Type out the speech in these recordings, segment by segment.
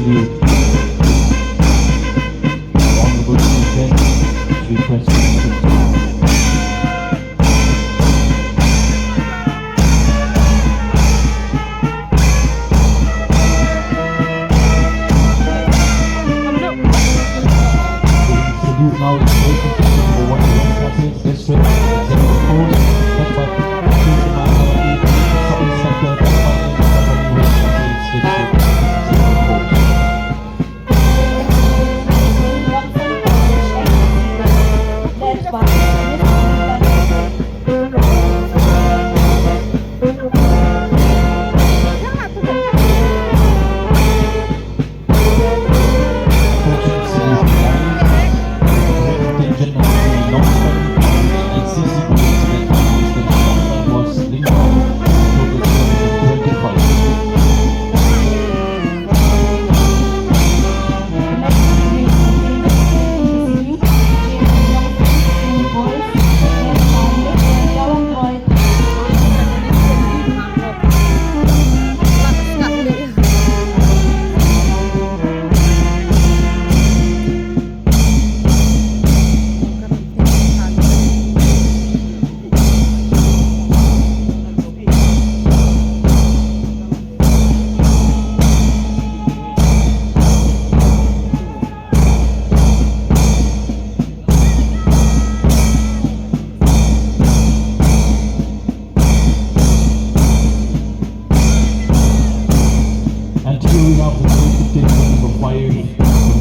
salute Honorable Chief Guest, Shri President. Salute now is waiting for number 1 Passage District, Executive Post, led by Chief Commander, Sub-Inspector, Department of West Passage District, Executive Post. Led by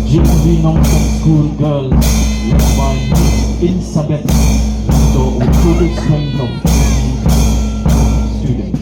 Jimmy Nongson School Girls, led by Insabet, so a total strength of students.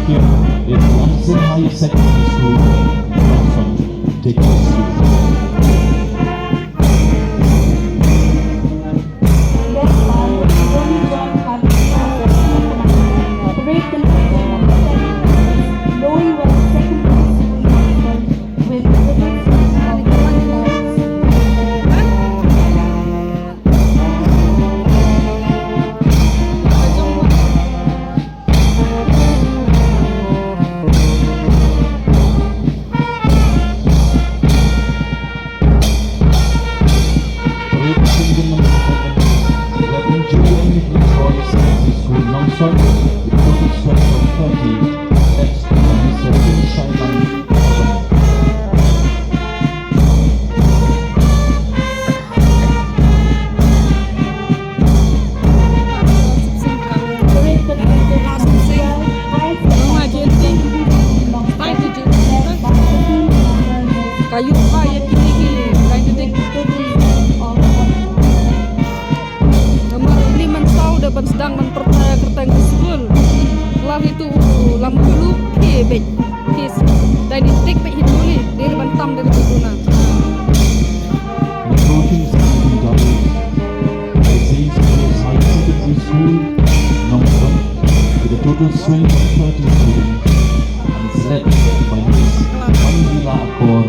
Here is Lansing High Secondary School, Johnson, taking the students. sekolah itu lama dulu baik dan ditik baik itu ni dari Bantam dari Brunei. Approaching secondary doubles, Aziz plays high secondary school, Nongson, with a total strength of 30 students, and is led by Miss Manjula Akor